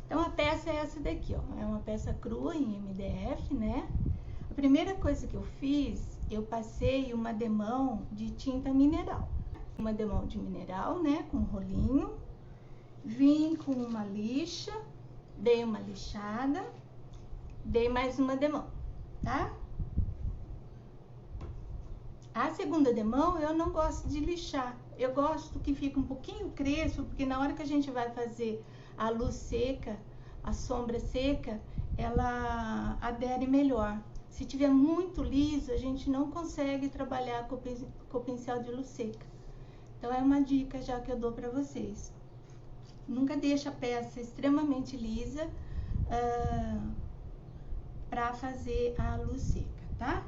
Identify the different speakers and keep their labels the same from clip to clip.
Speaker 1: Então, a peça é essa daqui, ó. É uma peça crua em MDF, né? A primeira coisa que eu fiz, eu passei uma demão de tinta mineral. Uma demão de mineral, né? Com rolinho. Vim com uma lixa, dei uma lixada, dei mais uma demão, tá? A segunda demão eu não gosto de lixar, eu gosto que fique um pouquinho crespo, porque na hora que a gente vai fazer a luz seca, a sombra seca, ela adere melhor. Se tiver muito liso, a gente não consegue trabalhar com o pincel de luz seca. Então é uma dica já que eu dou para vocês. Nunca deixa a peça extremamente lisa para fazer a luz seca, tá?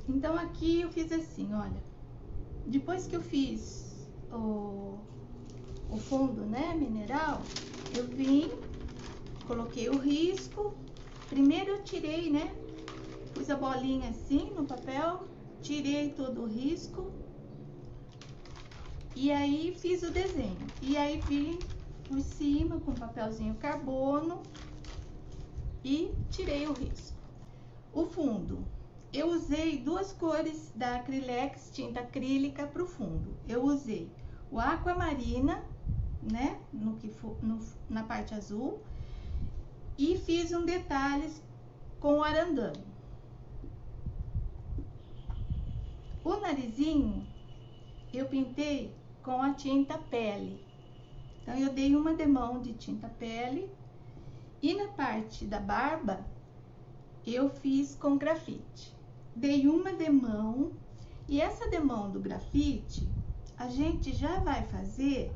Speaker 1: Então, aqui eu fiz assim, olha. Depois que eu fiz o fundo, né, mineral, eu vim, coloquei o risco. Primeiro eu tirei, né, pus a bolinha assim no papel, tirei todo o risco. E aí, fiz o desenho. E aí, vim por cima com papelzinho carbono e tirei o risco. O fundo. Eu usei duas cores da Acrylex, tinta acrílica para o fundo. Eu usei o aquamarina, né, na parte azul, e fiz um detalhes com o arandano. O narizinho eu pintei com a tinta pele. Então, eu dei uma demão de tinta pele e na parte da barba eu fiz com grafite. Dei uma demão, e essa demão do grafite a gente já vai fazer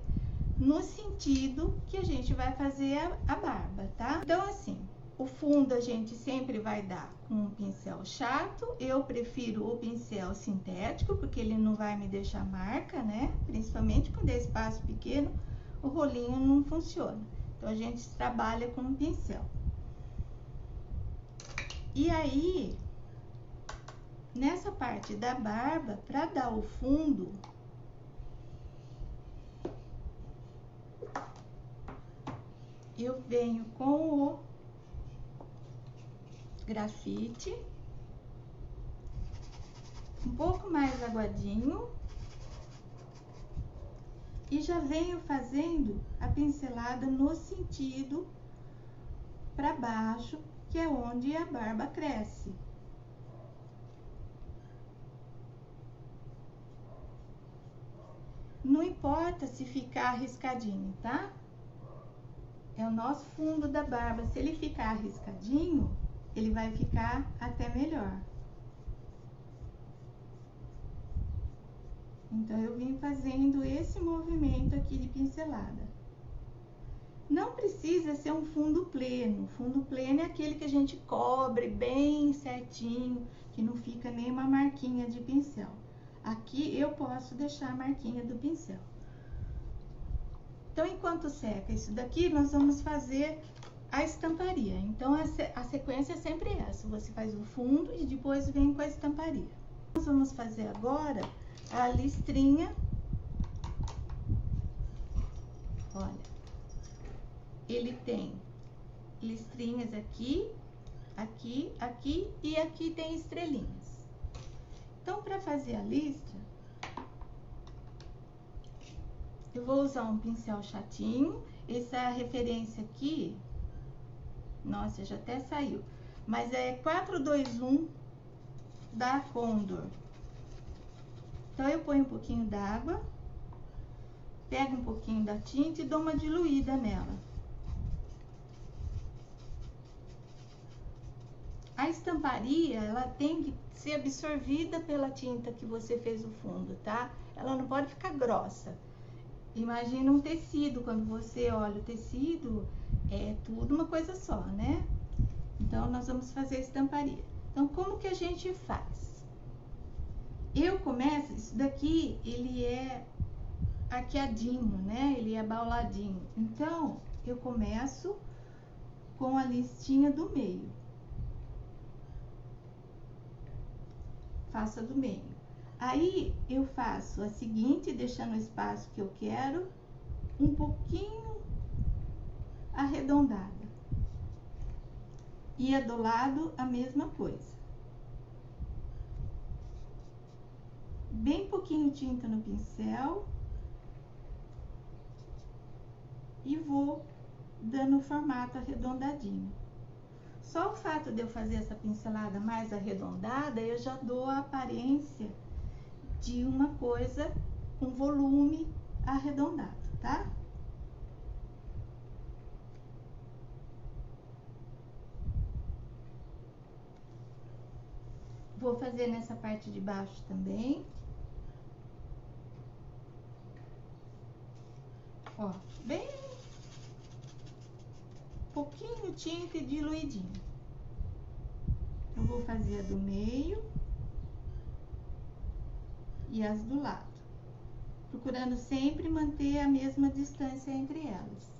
Speaker 1: no sentido que a gente vai fazer a barba, tá? Então, assim, o fundo a gente sempre vai dar com um pincel chato. Eu prefiro o pincel sintético, porque ele não vai me deixar marca, né? Principalmente quando é espaço pequeno, o rolinho não funciona. Então, a gente trabalha com um pincel. E aí, nessa parte da barba, para dar o fundo, eu venho com o grafite, um pouco mais aguadinho, e já venho fazendo a pincelada no sentido para baixo, que é onde a barba cresce. Não importa se ficar riscadinho, tá? É o nosso fundo da barba. Se ele ficar riscadinho, ele vai ficar até melhor. Então, eu vim fazendo esse movimento aqui de pincelada. Não precisa ser um fundo pleno. Fundo pleno é aquele que a gente cobre bem certinho, que não fica nem uma marquinha de pincel. Aqui eu posso deixar a marquinha do pincel. Então, enquanto seca isso daqui, nós vamos fazer a estamparia. Então, a sequência é sempre essa. Você faz o fundo e depois vem com a estamparia. Nós vamos fazer agora a listrinha. Olha, ele tem listrinhas aqui, aqui, aqui e aqui tem estrelinhas. Então, para fazer a listra, eu vou usar um pincel chatinho. Essa referência aqui, nossa, já até saiu, mas é 421 da Condor. Então, eu ponho um pouquinho d'água, pego um pouquinho da tinta e dou uma diluída nela. A estamparia, ela tem que ser absorvida pela tinta que você fez o fundo, tá? Ela não pode ficar grossa. Imagina um tecido, quando você olha o tecido, é tudo uma coisa só, né? Então, nós vamos fazer a estamparia. Então, como que a gente faz? Eu começo, isso daqui, ele é arqueadinho, né? Ele é bauladinho. Então, eu começo com a listinha do meio. Faço a do meio. Aí, eu faço a seguinte, deixando o espaço que eu quero, um pouquinho arredondada. E a do lado, a mesma coisa. Bem pouquinho tinta no pincel. E vou dando o formato arredondadinho. Só o fato de eu fazer essa pincelada mais arredondada, eu já dou a aparência de uma coisa com volume arredondado, tá? Vou fazer nessa parte de baixo também. Ó, bem pouquinho tinta e diluidinho. Eu vou fazer a do meio e as do lado, procurando sempre manter a mesma distância entre elas.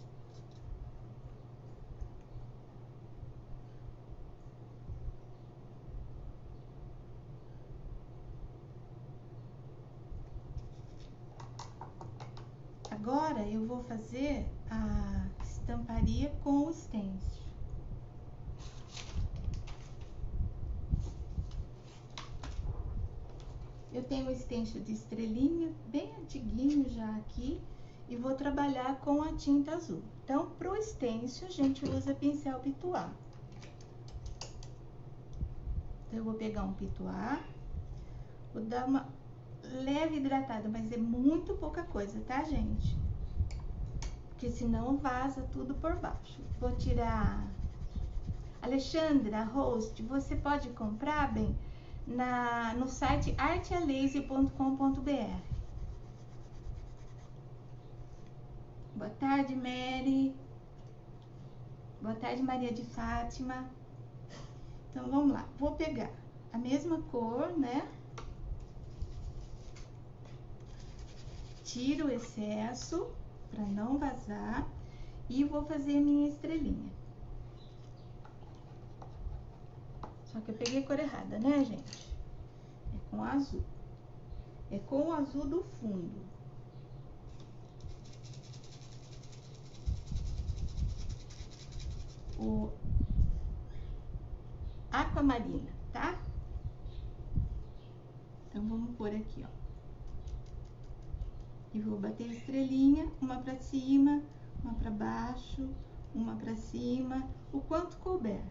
Speaker 1: Agora eu vou fazer a estamparia com o stencil. Eu tenho um stencil de estrelinha, bem antiguinho já aqui, e vou trabalhar com a tinta azul. Então, pro stencil, a gente usa pincel pituá. Então, eu vou pegar um pituá, vou dar uma leve hidratada, mas é muito pouca coisa, tá, gente? Porque senão vaza tudo por baixo. Vou tirar... Alexandra, host, você pode comprar, bem, no site artealaser.com.br. Boa tarde, Mary. Boa tarde, Maria de Fátima. Então, vamos lá. Vou pegar a mesma cor, né? Tiro o excesso para não vazar e vou fazer a minha estrelinha. Só que eu peguei a cor errada, né, gente? É com azul. É com o azul do fundo. O aquamarina, tá? Então, vamos pôr aqui, ó. E vou bater a estrelinha, uma pra cima, uma pra baixo, uma pra cima, o quanto couber.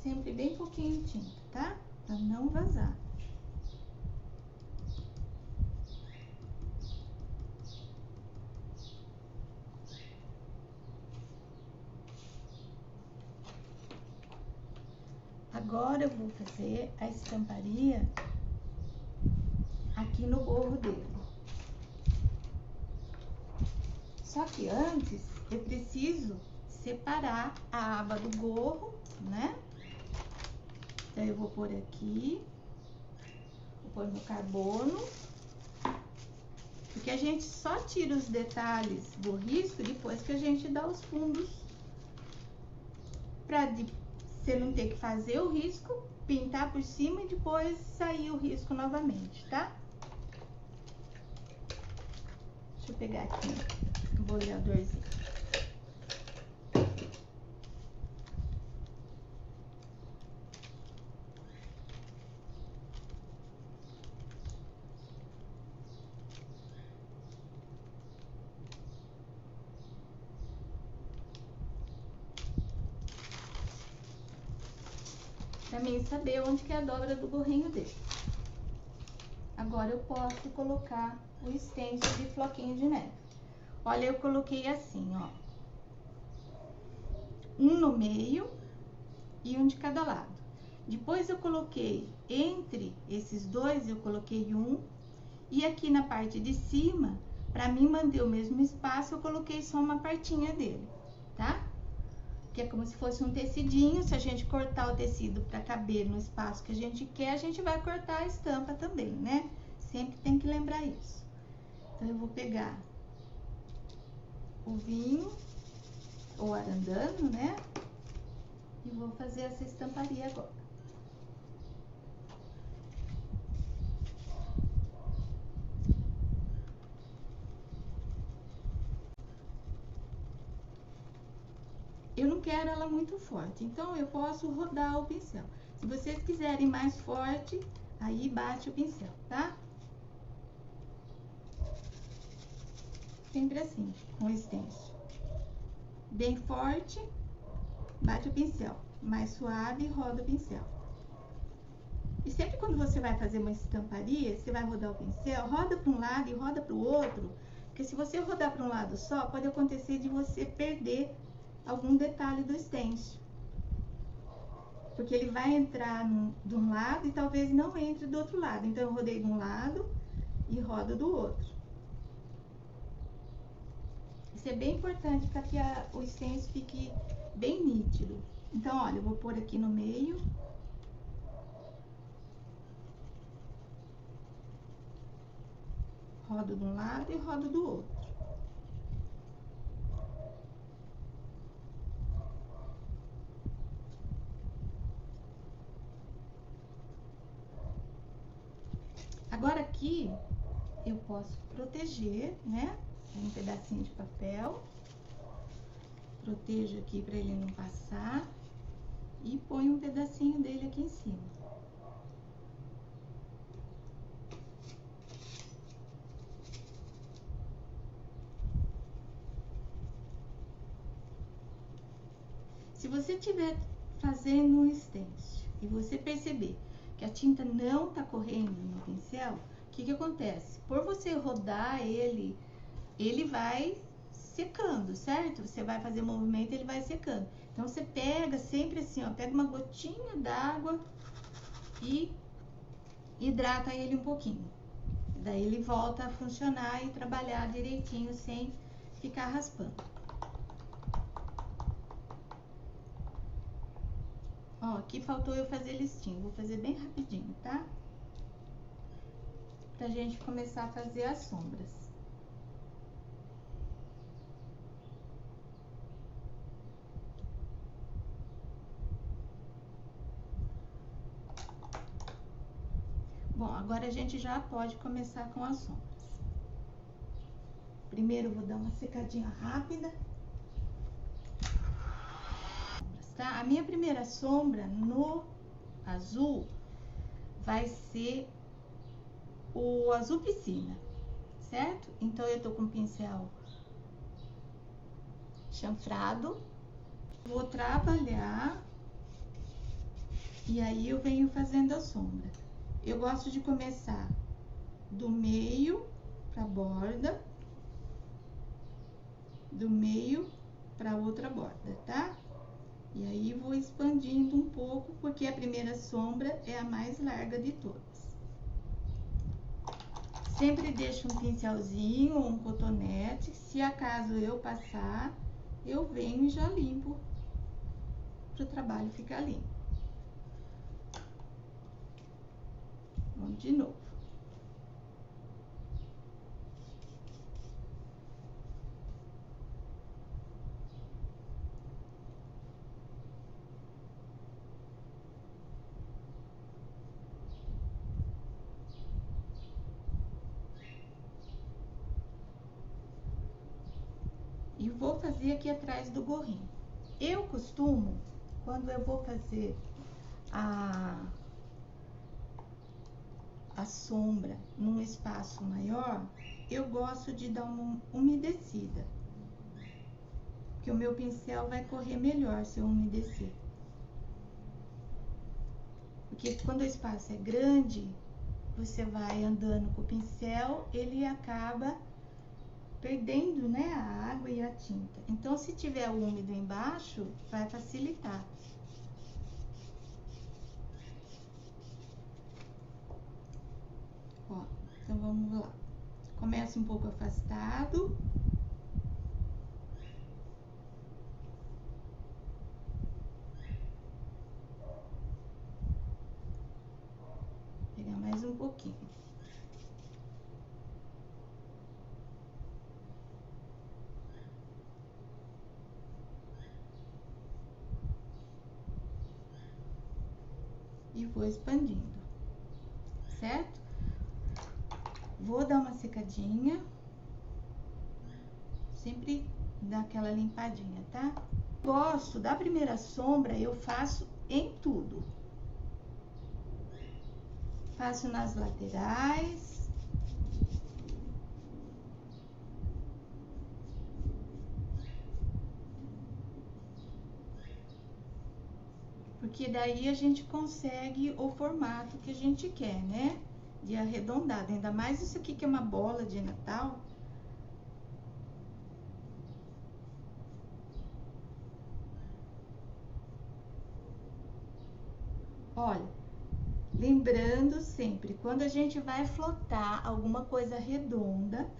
Speaker 1: Sempre bem pouquinho de tinta, tá? Pra não vazar. Agora eu vou fazer a estamparia aqui no gorro dele. Só que antes eu preciso separar a aba do gorro, né? Então eu vou pôr aqui, vou pôr no carbono, porque a gente só tira os detalhes do risco depois que a gente dá os fundos, pra você não ter que fazer o risco, pintar por cima e depois sair o risco novamente, tá? Deixa eu pegar aqui o boleadorzinho. Pra mim saber onde que é a dobra do gorrinho dele. Agora eu posso colocar o stencil de floquinho de neve. Olha, eu coloquei assim, ó. Um no meio e um de cada lado. Depois eu coloquei entre esses dois, eu coloquei um. E aqui na parte de cima, pra mim manter o mesmo espaço, eu coloquei só uma partinha dele, tá? Que é como se fosse um tecidinho. Se a gente cortar o tecido para caber no espaço que a gente quer, a gente vai cortar a estampa também, né? Sempre tem que lembrar isso. Então, eu vou pegar o vinho, ou arandano, né? E vou fazer essa estamparia agora. Eu não quero ela muito forte, então eu posso rodar o pincel. Se vocês quiserem mais forte, aí bate o pincel, tá? Sempre assim, com o stencil. Bem forte, bate o pincel. Mais suave, roda o pincel. E sempre quando você vai fazer uma estamparia, você vai rodar o pincel, roda para um lado e roda para o outro. Porque se você rodar para um lado só, pode acontecer de você perder algum detalhe do stencil. Porque ele vai entrar de um lado e talvez não entre do outro lado. Então, eu rodei de um lado e rodo do outro. Isso é bem importante para que o stencil fique bem nítido. Então, olha, eu vou pôr aqui no meio. Rodo de um lado e rodo do outro. Agora aqui, eu posso proteger, né? Um pedacinho de papel. Protejo aqui para ele não passar. E ponho um pedacinho dele aqui em cima. Se você estiver fazendo um stencil e você perceber que a tinta não tá correndo no pincel, o que que acontece? Por você rodar ele vai secando, certo? Você vai fazer o movimento, ele vai secando. Então, você pega sempre assim, ó, pega uma gotinha d'água e hidrata ele um pouquinho. Daí ele volta a funcionar e trabalhar direitinho sem ficar raspando. Ó, aqui faltou eu fazer listinho, vou fazer bem rapidinho, tá? Pra gente começar a fazer as sombras. Bom, agora a gente já pode começar com as sombras. Primeiro eu vou dar uma secadinha rápida. Tá? A minha primeira sombra no azul vai ser o azul piscina, certo? Então, eu tô com o pincel chanfrado. Vou trabalhar e aí eu venho fazendo a sombra. Eu gosto de começar do meio pra borda, do meio pra outra borda, tá? E aí, vou expandindo um pouco, porque a primeira sombra é a mais larga de todas. Sempre deixo um pincelzinho ou um cotonete, se acaso eu passar, eu venho e já limpo, para o trabalho ficar limpo. Vamos de novo. E vou fazer aqui atrás do gorrinho. Eu costumo, quando eu vou fazer a sombra num espaço maior, eu gosto de dar uma umedecida. Porque o meu pincel vai correr melhor se eu umedecer. Porque quando o espaço é grande, você vai andando com o pincel, ele acaba perdendo, né, a água e a tinta. Então, se tiver úmido embaixo, vai facilitar. Ó, então vamos lá. Começa um pouco afastado. Pegar mais um pouquinho. e vou expandindo, certo? Vou dar uma secadinha, sempre dar aquela limpadinha, tá? Gosto da primeira sombra, eu faço em tudo. Faço nas laterais. Porque daí a gente consegue o formato que a gente quer, né? De arredondado. Ainda mais isso aqui que é uma bola de Natal. Olha, lembrando sempre, quando a gente vai flotar alguma coisa redonda,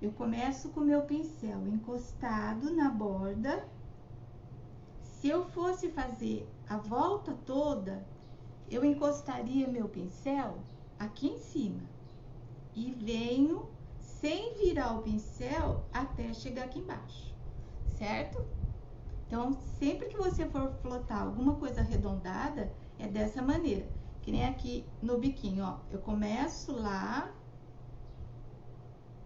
Speaker 1: eu começo com o meu pincel encostado na borda. Se eu fosse fazer a volta toda, eu encostaria meu pincel aqui em cima e venho sem virar o pincel até chegar aqui embaixo, certo? Então, sempre que você for flotar alguma coisa arredondada, é dessa maneira. Que nem aqui no biquinho, ó. Eu começo lá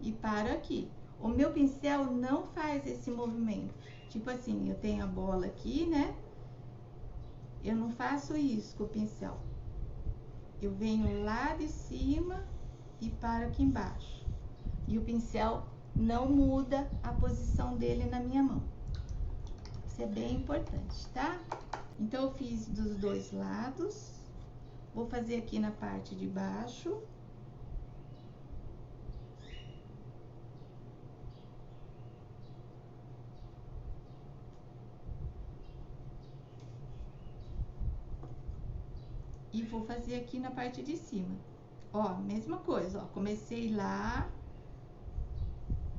Speaker 1: e paro aqui. O meu pincel não faz esse movimento. Tipo assim, eu tenho a bola aqui, né? Eu não faço isso com o pincel. Eu venho lá de cima e paro aqui embaixo. E o pincel não muda a posição dele na minha mão. Isso é bem importante, tá? Então, eu fiz dos dois lados. Vou fazer aqui na parte de baixo. E vou fazer aqui na parte de cima. Ó, mesma coisa, ó. Comecei lá.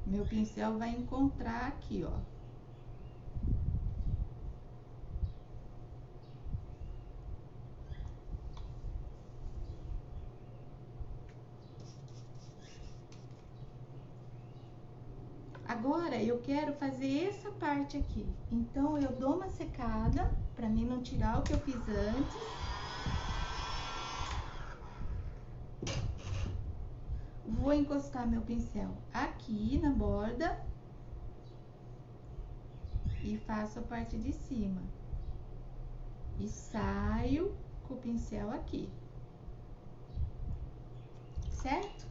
Speaker 1: Meu pincel vai encontrar aqui, ó. Agora, eu quero fazer essa parte aqui. Então, eu dou uma secada, pra mim não tirar o que eu fiz antes. Vou encostar meu pincel aqui na borda. E faço a parte de cima. E saio com o pincel aqui. Certo?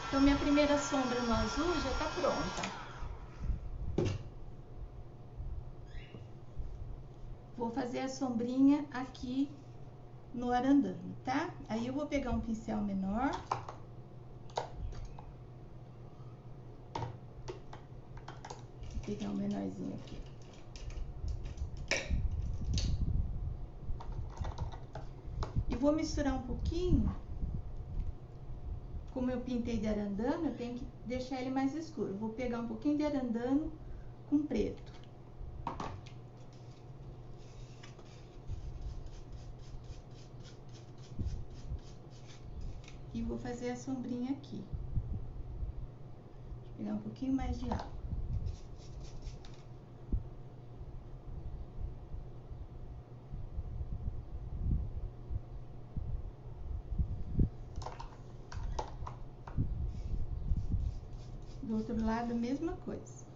Speaker 1: Então, minha primeira sombra no azul já tá pronta. Vou fazer a sombrinha aqui no arandame, tá? Aí, eu vou pegar um pincel menor. Vou pegar um menorzinho aqui. E vou misturar um pouquinho. Como eu pintei de arandano, eu tenho que deixar ele mais escuro. Vou pegar um pouquinho de arandano com preto. E vou fazer a sombrinha aqui. Vou pegar um pouquinho mais de água. Do outro lado, a mesma coisa.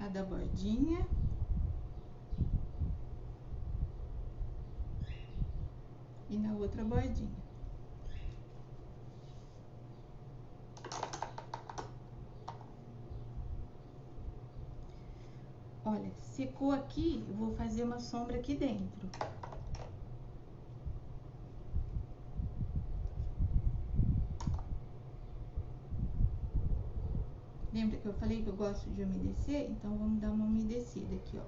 Speaker 1: A da bordinha. E na outra bordinha. Olha, secou aqui, eu vou fazer uma sombra aqui dentro. Lembra que eu falei que eu gosto de umedecer? Então, vamos dar uma umedecida aqui, ó.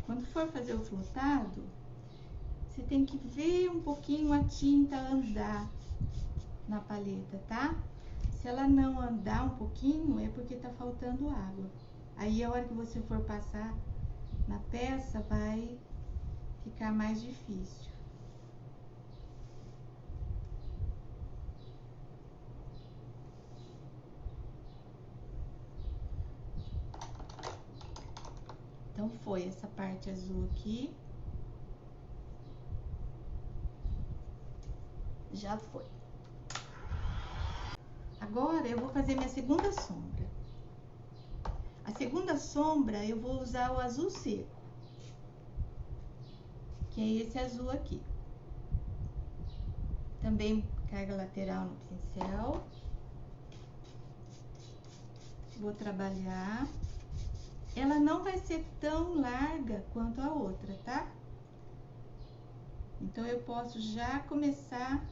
Speaker 1: Quando for fazer o flotado, você tem que ver um pouquinho a tinta andar na paleta, tá? Se ela não andar um pouquinho, é porque tá faltando água. Aí, a hora que você for passar na peça, vai ficar mais difícil. Então, foi essa parte azul aqui. Já foi. Agora, eu vou fazer minha segunda sombra. A segunda sombra, eu vou usar o azul seco, que é esse azul aqui. Também carga lateral no pincel. Vou trabalhar. Ela não vai ser tão larga quanto a outra, tá? Então, eu posso já começar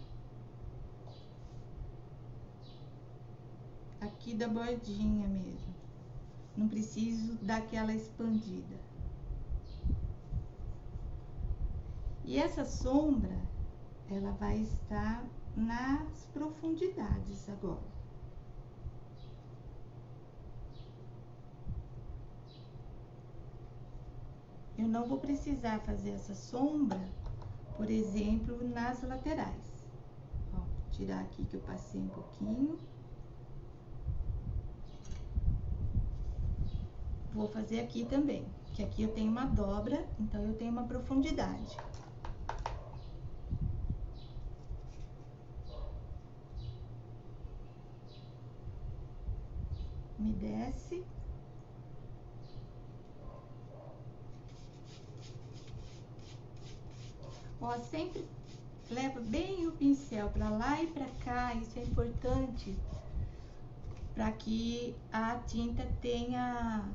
Speaker 1: aqui da bordinha mesmo. Não preciso dar aquela expandida. E essa sombra, ela vai estar nas profundidades agora. Eu não vou precisar fazer essa sombra, por exemplo, nas laterais. Ó, vou tirar aqui que eu passei um pouquinho. Vou fazer aqui também, que aqui eu tenho uma dobra, então eu tenho uma profundidade. Me desce. Ó, sempre leva bem o pincel pra lá e pra cá, isso é importante, para que a tinta tenha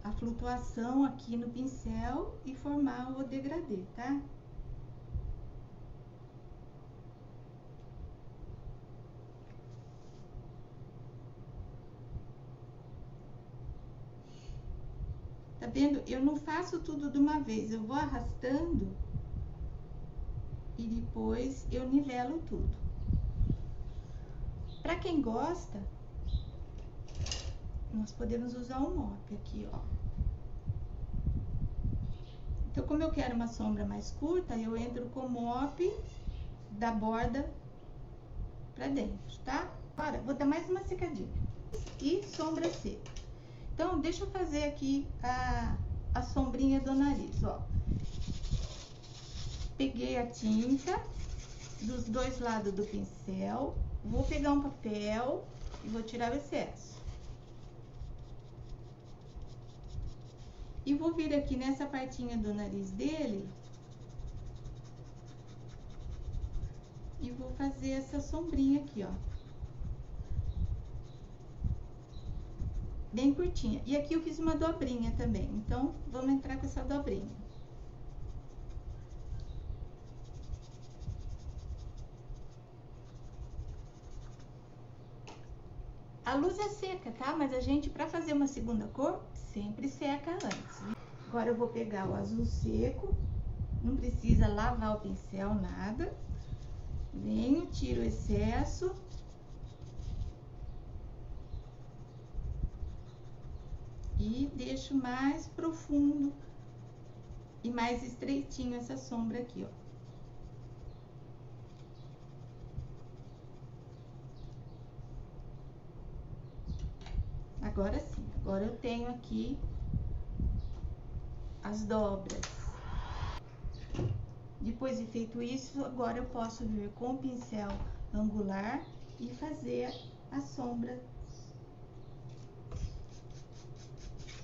Speaker 1: a flutuação aqui no pincel e formar o degradê, tá? Tá vendo? Eu não faço tudo de uma vez, eu vou arrastando e depois eu nivelo tudo. Pra quem gosta, nós podemos usar o mop aqui, ó. Então, como eu quero uma sombra mais curta, eu entro com o mop da borda pra dentro, tá? Agora, vou dar mais uma secadinha. E sombra seca. Então, deixa eu fazer aqui a sombrinha do nariz, ó. Peguei a tinta dos dois lados do pincel, vou pegar um papel e vou tirar o excesso. E vou vir aqui nessa partinha do nariz dele e vou fazer essa sombrinha aqui, ó. Bem curtinha. E aqui eu fiz uma dobrinha também, então vamos entrar com essa dobrinha. A luz é seca, tá? Mas a gente, pra fazer uma segunda cor, sempre seca antes. Agora eu vou pegar o azul seco, não precisa lavar o pincel, nada. Venho, tiro o excesso. E deixo mais profundo e mais estreitinho essa sombra aqui, ó. Agora sim, agora eu tenho aqui as dobras. Depois de feito isso, agora eu posso vir com o pincel angular e fazer a sombra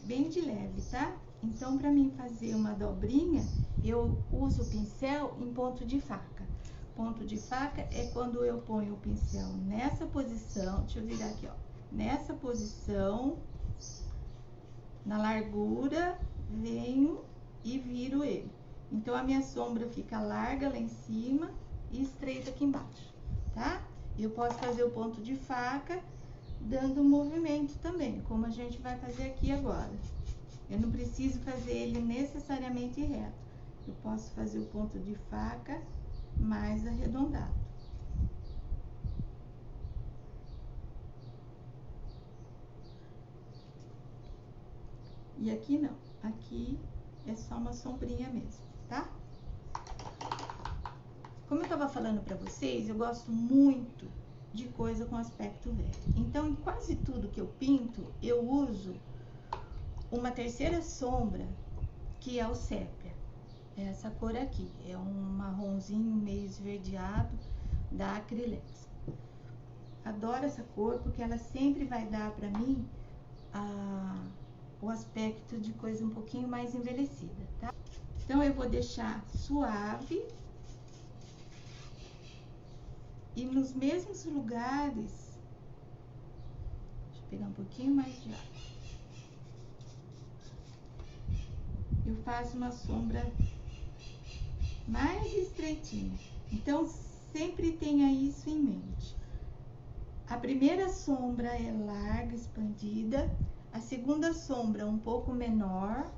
Speaker 1: bem de leve, tá? Então, pra mim fazer uma dobrinha, eu uso o pincel em ponto de faca. Ponto de faca é quando eu ponho o pincel nessa posição, deixa eu virar aqui, ó. Nessa posição, na largura, venho e viro ele. Então, a minha sombra fica larga lá em cima e estreita aqui embaixo, tá? Eu posso fazer o ponto de faca dando um movimento também, como a gente vai fazer aqui agora. Eu não preciso fazer ele necessariamente reto. eu posso fazer o ponto de faca mais arredondado. E aqui não, aqui é só uma sombrinha mesmo, tá? Como eu tava falando pra vocês, eu gosto muito de coisa com aspecto velho. Então, em quase tudo que eu pinto, eu uso uma terceira sombra, que é o sépia. É essa cor aqui, é um marronzinho meio esverdeado da Acrylex. Adoro essa cor porque ela sempre vai dar pra mim o aspecto de coisa um pouquinho mais envelhecida, tá? Então, eu vou deixar suave. E nos mesmos lugares, deixa eu pegar um pouquinho mais de água. Eu faço uma sombra mais estreitinha. Então, sempre tenha isso em mente. A primeira sombra é larga, expandida. A segunda sombra um pouco menor.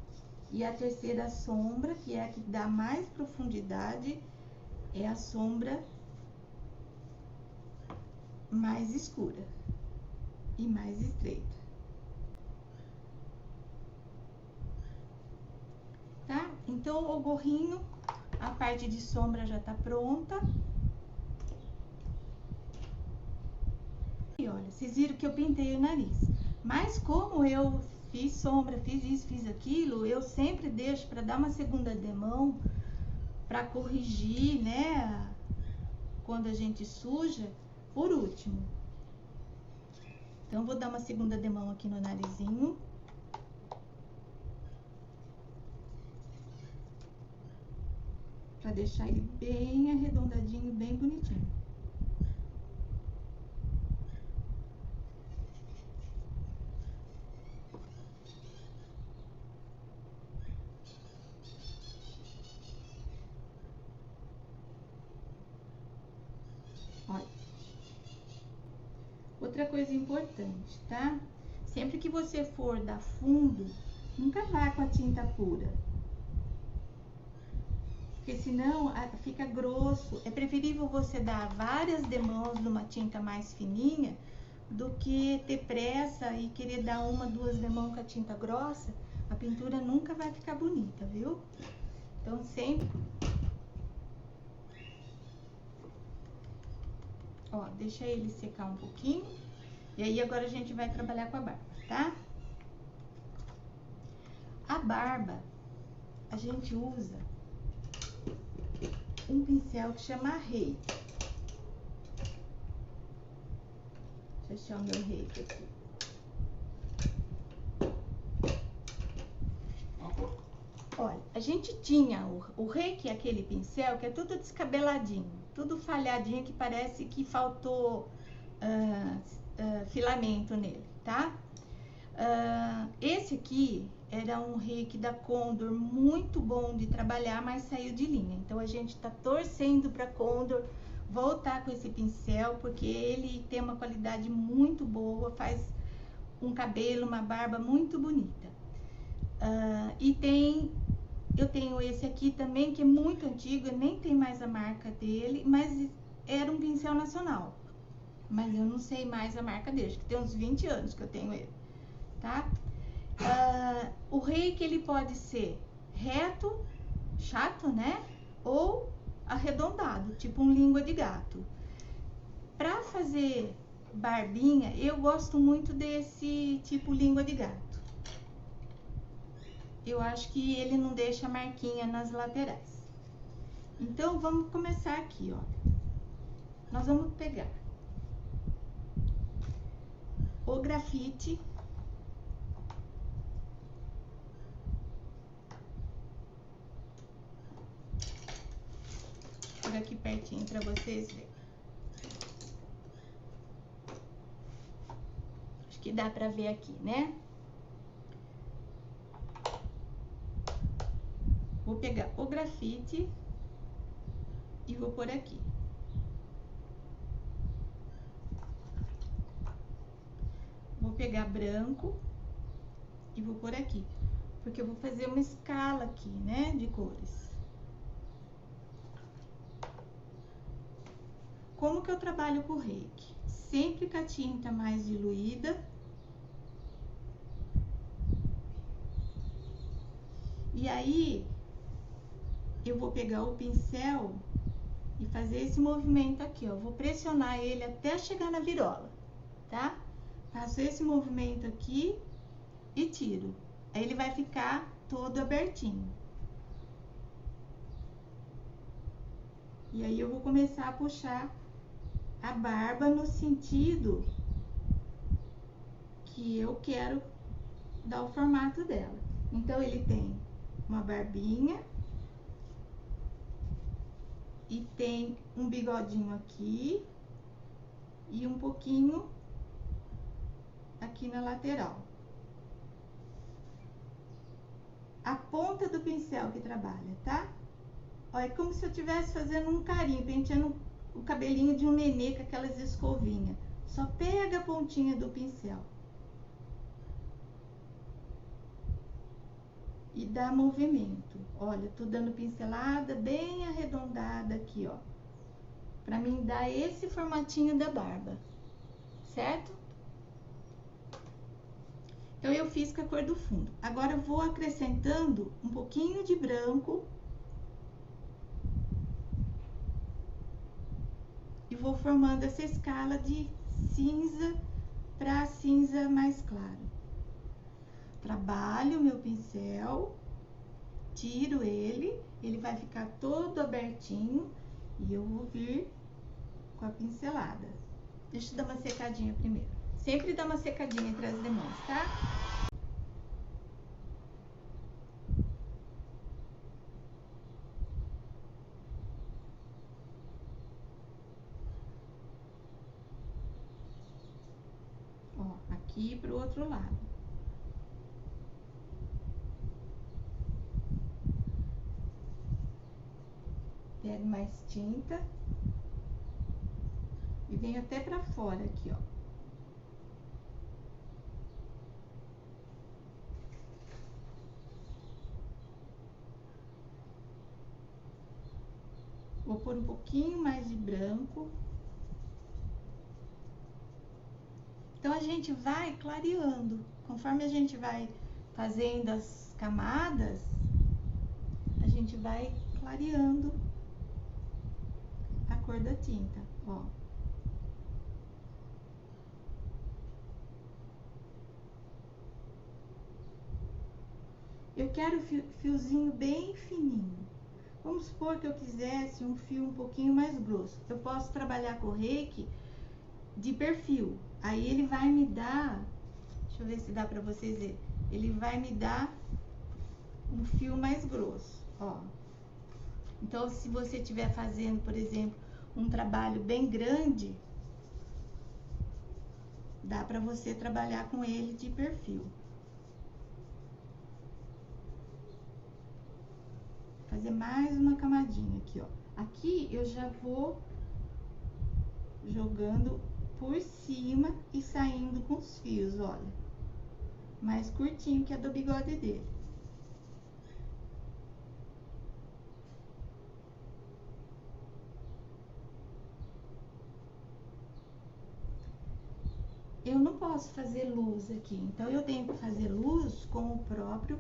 Speaker 1: E a terceira sombra, que é a que dá mais profundidade, é a sombra mais escura e mais estreita, tá? Então, o gorrinho, a parte de sombra já tá pronta. E olha, vocês viram que eu pintei o nariz, mas como eu fiz sombra, fiz isso, fiz aquilo, eu sempre deixo para dar uma segunda demão, para corrigir, né, quando a gente suja, por último. Então, vou dar uma segunda demão aqui no narizinho. Pra deixar ele bem arredondadinho, bem bonitinho. Olha. Outra coisa importante, tá? Sempre que você for dar fundo, nunca vá com a tinta pura. Porque senão fica grosso. É preferível você dar várias demãos numa tinta mais fininha do que ter pressa e querer dar uma, duas demãos com a tinta grossa. A pintura nunca vai ficar bonita, viu? Então, sempre... Ó, deixa ele secar um pouquinho. E aí, agora a gente vai trabalhar com a barba, tá? A barba, a gente usa um pincel que chama Reiki. Deixa eu achar o meu Reiki aqui. Olha, a gente tinha o Reiki, aquele pincel que é tudo descabeladinho, tudo falhadinho, que parece que faltou filamento nele, tá? Esse aqui era um Reiki da Condor, muito bom de trabalhar, mas saiu de linha. Então, a gente tá torcendo pra Condor voltar com esse pincel, porque ele tem uma qualidade muito boa, faz um cabelo, uma barba muito bonita. Eu tenho esse aqui também, que é muito antigo, nem tem mais a marca dele, mas era um pincel nacional. Mas eu não sei mais a marca dele, acho que tem uns 20 anos que eu tenho ele, tá? O Reiki, ele pode ser reto, chato, né? Ou arredondado, tipo um língua de gato. Pra fazer barbinha, eu gosto muito desse tipo língua de gato. Eu acho que ele não deixa marquinha nas laterais. Então, vamos começar aqui, ó. Nós vamos pegar o grafite. Por aqui pertinho para vocês verem. Acho que dá para ver aqui, né? Vou pegar o grafite e vou pôr aqui. Vou pegar branco e vou pôr aqui, porque eu vou fazer uma escala aqui, né, de cores. como que eu trabalho com o reiki? Sempre com a tinta mais diluída. E aí, eu vou pegar o pincel e fazer esse movimento aqui, ó. Vou pressionar ele até chegar na virola, tá? Faço esse movimento aqui e tiro. Aí ele vai ficar todo abertinho. E aí eu vou começar a puxar a barba no sentido que eu quero dar o formato dela. Então ele tem uma barbinha e tem um bigodinho aqui e um pouquinho aqui na lateral. A ponta do pincel que trabalha, tá? Ó, é como se eu estivesse fazendo um carinho, penteando o cabelinho de um nenê com aquelas escovinhas. Só pega a pontinha do pincel. E dá movimento. Olha, tô dando pincelada bem arredondada aqui, ó. Pra mim dar esse formatinho da barba, certo? Então, eu fiz com a cor do fundo. Agora, eu vou acrescentando um pouquinho de branco. E vou formando essa escala de cinza para cinza mais claro. Trabalho o meu pincel, tiro ele, ele vai ficar todo abertinho e eu vou vir com a pincelada. Deixa eu dar uma secadinha primeiro. Sempre dá uma secadinha entre as demãos, tá? Ó, aqui pro outro lado. Pego mais tinta e venho até pra fora aqui, ó. Vou pôr um pouquinho mais de branco. Então, a gente vai clareando. Conforme a gente vai fazendo as camadas, a gente vai clareando a cor da tinta, ó. Eu quero fiozinho bem fininho. Vamos supor que eu quisesse um fio um pouquinho mais grosso. Eu posso trabalhar com o reiki de perfil. Aí ele vai me dar, deixa eu ver se dá pra vocês verem. Ele vai me dar um fio mais grosso, ó. Então, se você estiver fazendo, por exemplo, um trabalho bem grande, dá pra você trabalhar com ele de perfil. Fazer mais uma camadinha aqui, ó. Aqui eu já vou jogando por cima e saindo com os fios, olha. Mais curtinho que a do bigode dele. Eu não posso fazer luz aqui, então eu tenho que fazer luz com o próprio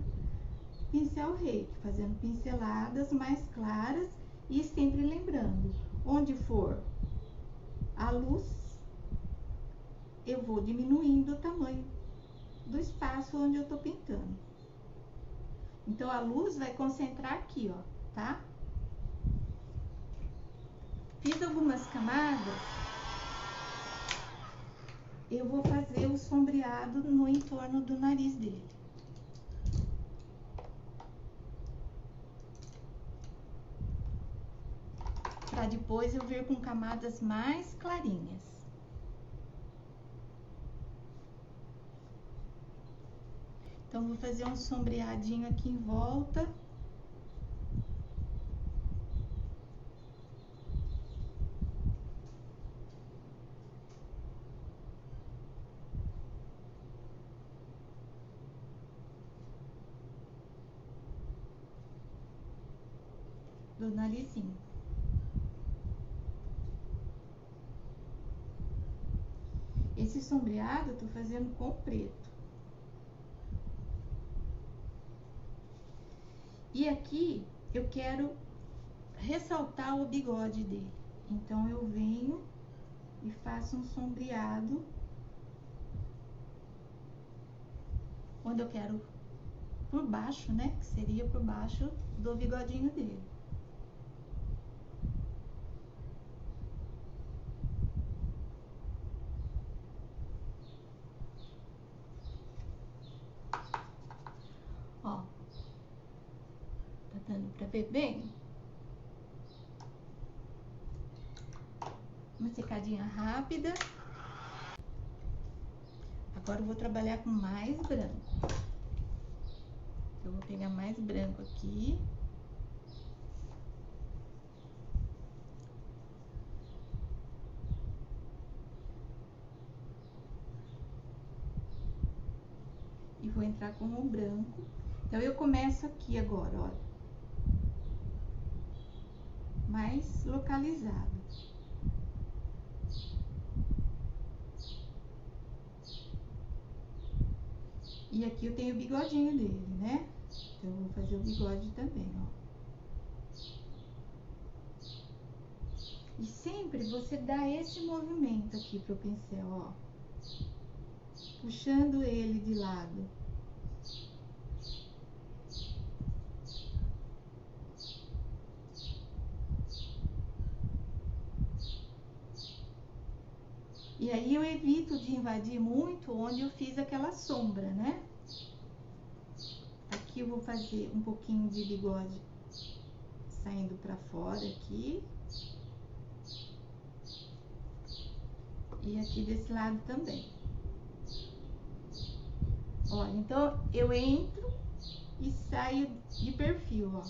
Speaker 1: pincel reiki, fazendo pinceladas mais claras e sempre lembrando, onde for a luz, eu vou diminuindo o tamanho do espaço onde eu tô pintando. Então, a luz vai concentrar aqui, ó, tá? Fiz algumas camadas, eu vou fazer o sombreado no entorno do nariz dele. Pra depois eu vir com camadas mais clarinhas. Então, vou fazer um sombreadinho aqui em volta. Do narizinho. Esse sombreado eu tô fazendo com preto. E aqui eu quero ressaltar o bigode dele. Então, eu venho e faço um sombreado onde eu quero por baixo, né? Que seria por baixo do bigodinho dele. Ó, tá dando pra ver bem? Uma secadinha rápida. Agora eu vou trabalhar com mais branco. Eu vou pegar mais branco aqui. E vou entrar com o branco. Então, eu começo aqui agora, olha. Mais localizado. E aqui eu tenho o bigodinho dele, né? Então, eu vou fazer o bigode também, ó. E sempre você dá esse movimento aqui pro pincel, ó. Puxando ele de lado. E aí eu evito de invadir muito onde eu fiz aquela sombra, né? Aqui eu vou fazer um pouquinho de bigode saindo pra fora aqui. E aqui desse lado também. Olha, então eu entro e saio de perfil, ó.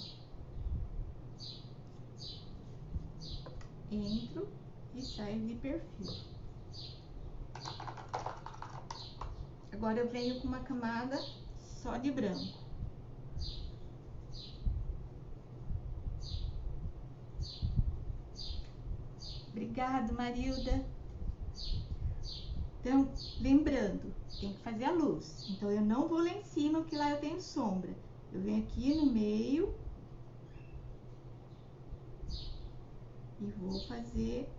Speaker 1: Entro e saio de perfil. Agora eu venho com uma camada só de branco. Obrigado, Marilda. Então, lembrando, tem que fazer a luz. Então, eu não vou lá em cima, porque lá eu tenho sombra. Eu venho aqui no meio e vou fazer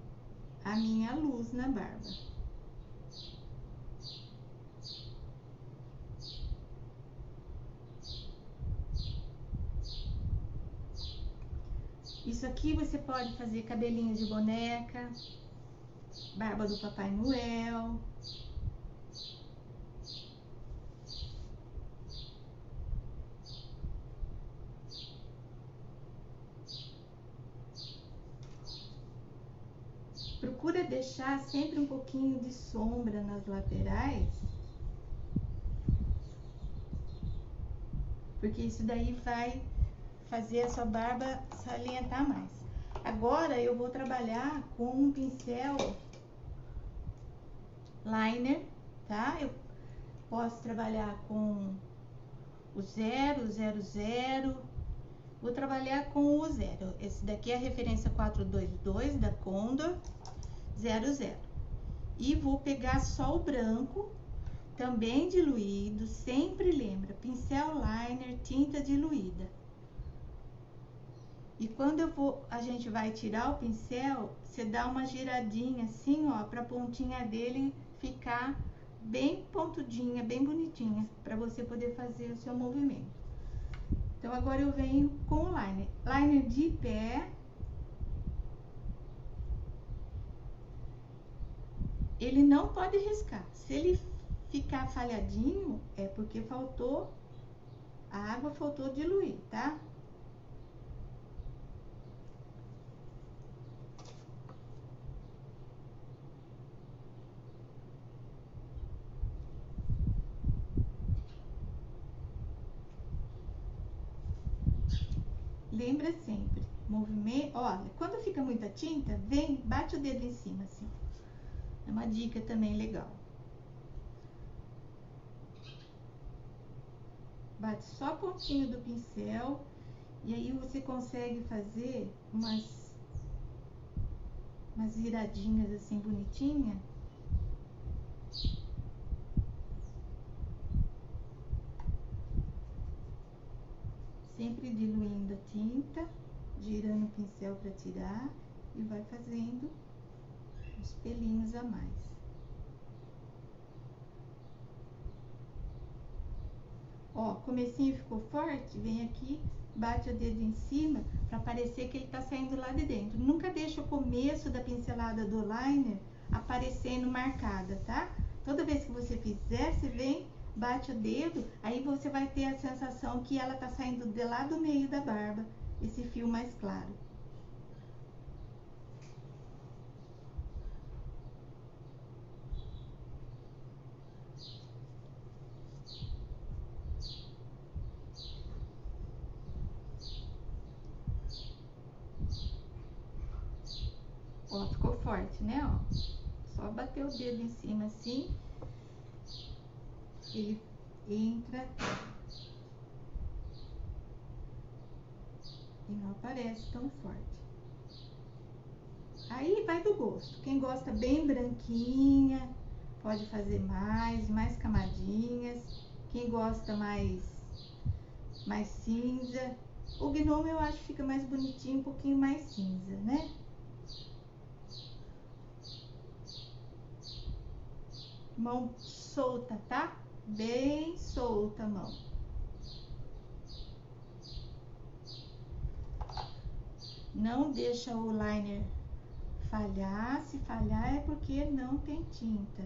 Speaker 1: a minha luz na barba. Isso aqui você pode fazer cabelinho de boneca, barba do Papai Noel. Procura deixar sempre um pouquinho de sombra nas laterais, porque isso daí vai fazer a sua barba salientar mais. Agora eu vou trabalhar com um pincel liner, tá? Eu posso trabalhar com o 000. Vou trabalhar com o 0. Esse daqui é a referência 422 da Condor 00. E vou pegar só o branco, também diluído. Sempre lembra, pincel liner, tinta diluída. E quando a gente vai tirar o pincel, você dá uma giradinha assim, ó, pra pontinha dele ficar bem pontudinha, bem bonitinha, pra você poder fazer o seu movimento. Então, agora eu venho com o liner. Liner de pé. Ele não pode riscar. Se ele ficar falhadinho, é porque faltou, a água faltou diluir, tá? Lembra sempre, movimento, olha, quando fica muita tinta, vem, bate o dedo em cima, assim. É uma dica também legal. Bate só a pontinha do pincel, e aí você consegue fazer umas viradinhas assim, bonitinha. Sempre diluindo a tinta, girando o pincel para tirar e vai fazendo uns pelinhos a mais. Ó, comecinho ficou forte, vem aqui, bate o dedo em cima para parecer que ele tá saindo lá de dentro. Nunca deixa o começo da pincelada do liner aparecendo marcada, tá? Toda vez que você fizer, você vem, bate o dedo, aí você vai ter a sensação que ela tá saindo de lá do meio da barba, esse fio mais claro. Ó, ficou forte, né, ó? Só bater o dedo em cima assim, ele entra e não aparece tão forte. Aí vai do gosto. Quem gosta bem branquinha, pode fazer mais camadinhas. Quem gosta mais cinza. O gnomo eu acho que fica mais bonitinho, um pouquinho mais cinza, né? Mão solta, tá? Bem solta a mão. Não deixa o liner falhar. Se falhar é porque não tem tinta.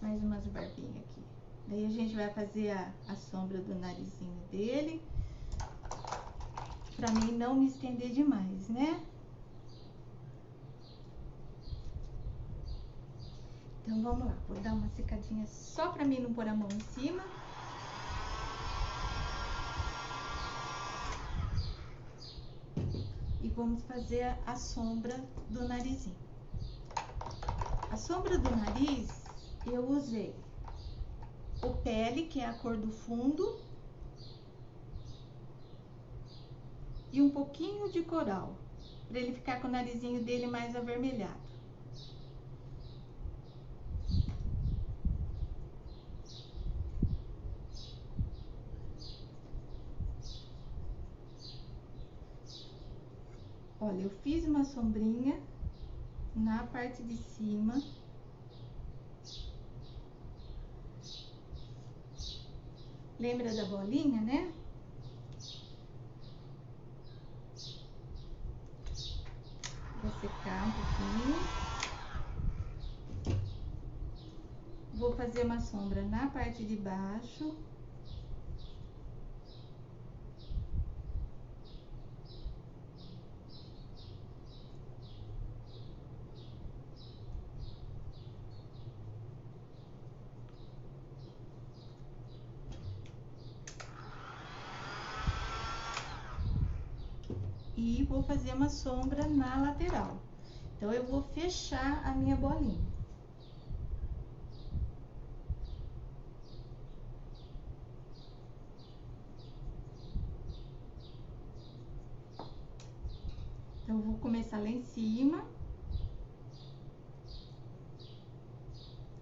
Speaker 1: Mais umas barbinhas aqui. Daí a gente vai fazer a sombra do narizinho dele. Pra mim não me estender demais, né? Então vamos lá, vou dar uma secadinha só pra mim não pôr a mão em cima. E vamos fazer a sombra do narizinho. A sombra do nariz eu usei o pele, que é a cor do fundo, e um pouquinho de coral, para ele ficar com o narizinho dele mais avermelhado. Olha, eu fiz uma sombrinha na parte de cima. Lembra da bolinha, né? Vou secar um pouquinho. Vou fazer uma sombra na parte de baixo. E vou fazer uma sombra na lateral. Então, eu vou fechar a minha bolinha. Então, eu vou começar lá em cima.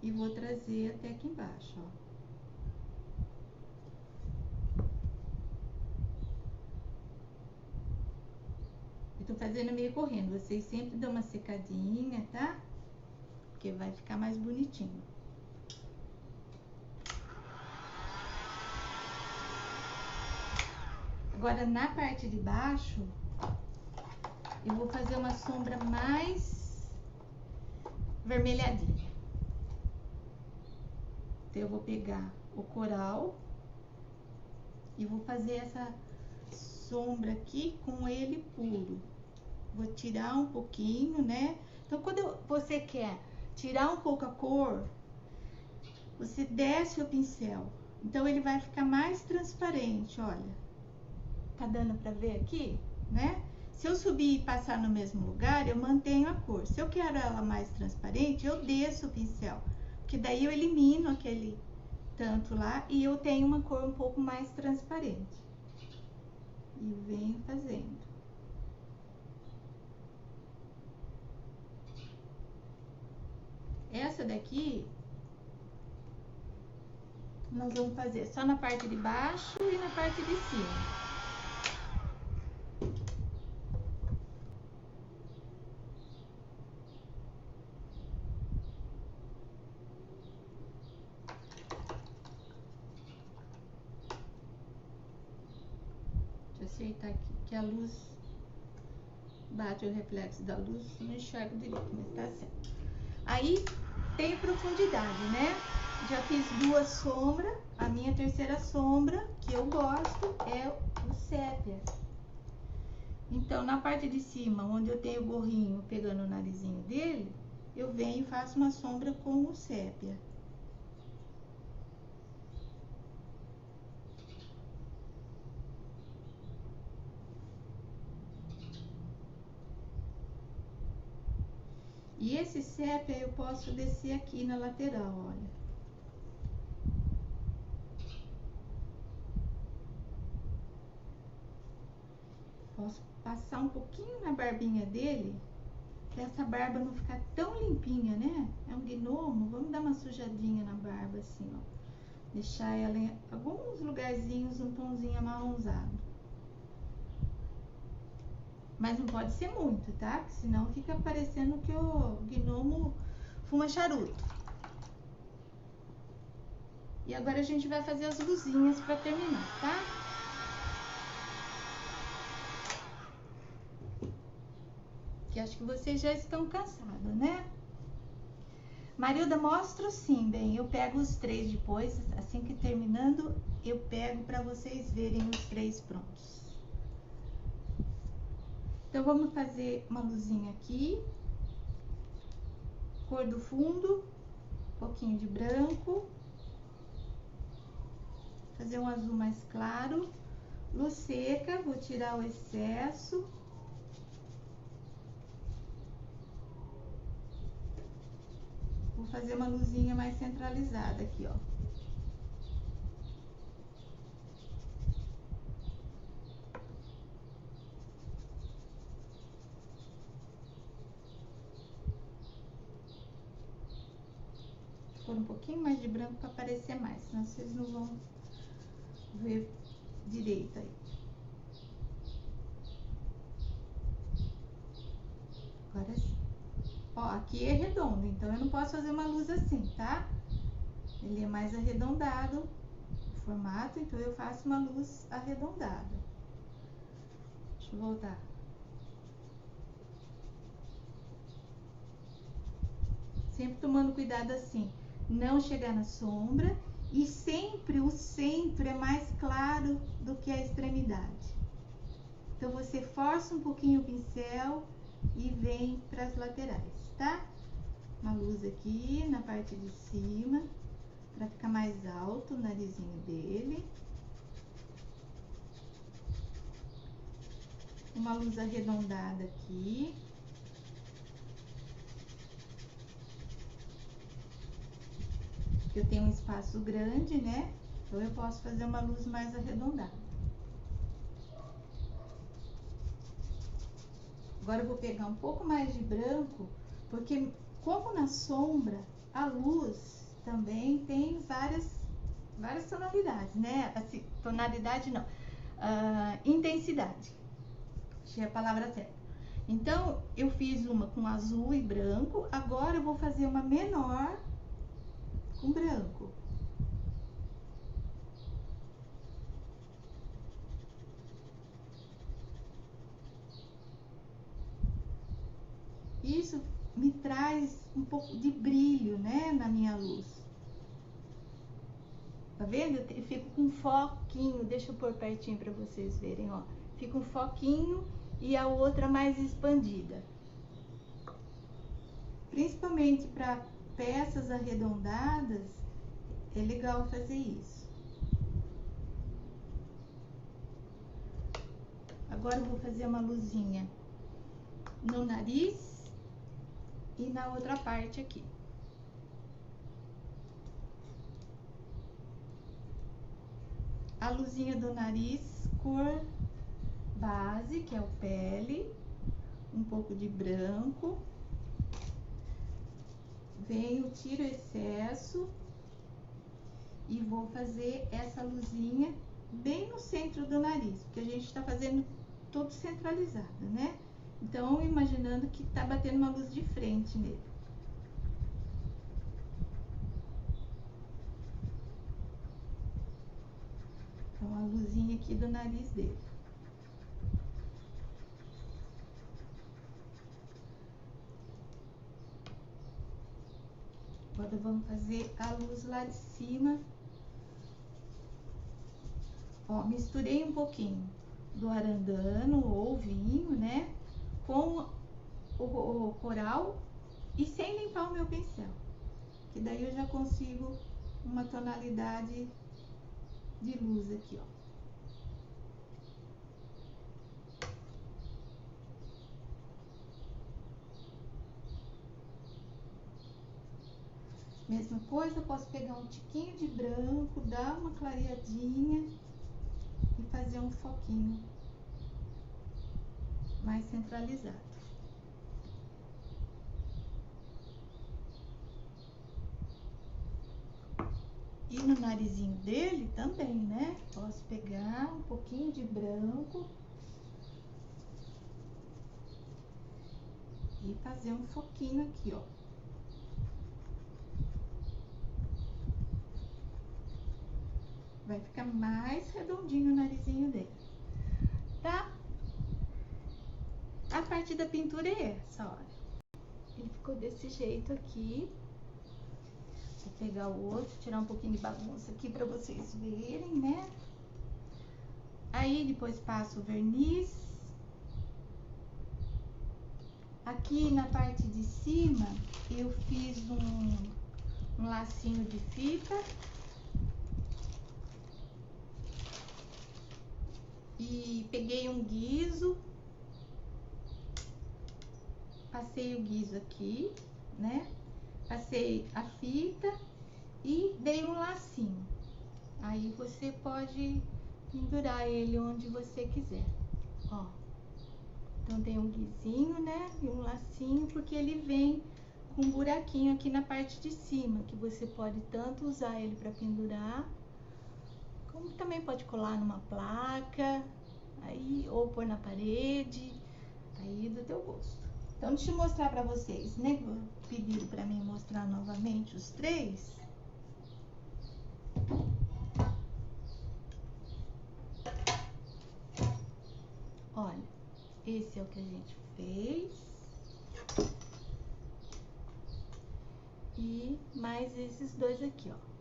Speaker 1: E vou trazer até aqui embaixo, ó. Eu tô fazendo meio correndo, vocês sempre dão uma secadinha, tá? Porque vai ficar mais bonitinho. Agora, na parte de baixo, eu vou fazer uma sombra mais vermelhadinha. Então, eu vou pegar o coral e vou fazer essa sombra aqui com ele puro. Vou tirar um pouquinho, né? Então, quando você quer tirar um pouco a cor, você desce o pincel. Então, ele vai ficar mais transparente, olha. Tá dando pra ver aqui, né? Se eu subir e passar no mesmo lugar, eu mantenho a cor. Se eu quero ela mais transparente, eu desço o pincel. Porque daí eu elimino aquele tanto lá e eu tenho uma cor um pouco mais transparente. E venho fazendo. Essa daqui nós vamos fazer só na parte de baixo e na parte de cima. Aceitar aqui, que a luz bate o reflexo da luz, não enxergo direito, mas tá certo. Aí tem profundidade, né? Já fiz duas sombras. A minha terceira sombra, que eu gosto, é o sépia. Então, na parte de cima, onde eu tenho o gorrinho pegando o narizinho dele, eu venho e faço uma sombra com o sépia. E esse sépia eu posso descer aqui na lateral, olha. Posso passar um pouquinho na barbinha dele, pra essa barba não ficar tão limpinha, né? É um gnomo, vamos dar uma sujadinha na barba assim, ó. Deixar ela em alguns lugarzinhos um tomzinho amarronzado. Mas não pode ser muito, tá? Porque senão fica parecendo que o gnomo fuma charuto. E agora a gente vai fazer as luzinhas pra terminar, tá? Que acho que vocês já estão cansados, né? Marilda, mostro sim, bem. Eu pego os 3 depois, assim que terminando, eu pego pra vocês verem os 3 prontos. Então, vamos fazer uma luzinha aqui. Cor do fundo, um pouquinho de branco. Fazer um azul mais claro. Luz seca, vou tirar o excesso. Vou fazer uma luzinha mais centralizada aqui, ó. Pôr um pouquinho mais de branco para aparecer mais, senão vocês não vão ver direito aí. Agora sim. Ó, aqui é redondo, então eu não posso fazer uma luz assim, tá? Ele é mais arredondado o formato, então eu faço uma luz arredondada. Deixa eu voltar. Sempre tomando cuidado assim, não chegar na sombra e sempre, o centro é mais claro do que a extremidade. Então, você força um pouquinho o pincel e vem para as laterais, tá? Uma luz aqui na parte de cima, para ficar mais alto o narizinho dele. Uma luz arredondada aqui. Eu tenho um espaço grande, né? Então, eu posso fazer uma luz mais arredondada. Agora, eu vou pegar um pouco mais de branco, porque como na sombra, a luz também tem várias tonalidades, né? Assim, tonalidade não, intensidade. Achei a palavra certa. Então, eu fiz uma com azul e branco, agora eu vou fazer uma menor com branco. Isso me traz um pouco de brilho, né, na minha luz. Tá vendo? Eu fico com um foquinho, deixa eu pôr pertinho para vocês verem, ó. Fica um foquinho e a outra mais expandida. Principalmente para peças arredondadas, é legal fazer isso. Agora eu vou fazer uma luzinha no nariz e na outra parte aqui. A luzinha do nariz, cor base, que é o pele, um pouco de branco. venho, tiro o excesso e vou fazer essa luzinha bem no centro do nariz, porque a gente tá fazendo todo centralizado, né? Então, imaginando que tá batendo uma luz de frente nele. Então, a luzinha aqui do nariz dele. Agora vamos fazer a luz lá de cima. Ó, misturei um pouquinho do arandano ou vinho, né? Com o coral e sem limpar o meu pincel. Que daí eu já consigo uma tonalidade de luz aqui, ó. Mesma coisa, eu posso pegar um tiquinho de branco, dar uma clareadinha e fazer um foquinho mais centralizado. E no narizinho dele também, né? Posso pegar um pouquinho de branco e fazer um foquinho aqui, ó. Vai ficar mais redondinho o narizinho dele, tá? A parte da pintura é essa, olha. Ele ficou desse jeito aqui. Vou pegar o outro, tirar um pouquinho de bagunça aqui pra vocês verem, né? Aí depois passo o verniz. Aqui na parte de cima eu fiz um lacinho de fita. E peguei um guiso, passei o guiso aqui, né? Passei a fita e dei um lacinho. Aí você pode pendurar ele onde você quiser, ó. Então tem um guizinho, né? E um lacinho, porque ele vem com um buraquinho aqui na parte de cima, que você pode tanto usar ele para pendurar, como também pode colar numa placa, aí, ou pôr na parede, aí do teu gosto. Então, deixa eu mostrar pra vocês, né? Pediram pra mim mostrar novamente os três. Olha, esse é o que a gente fez. E mais esses dois aqui, ó.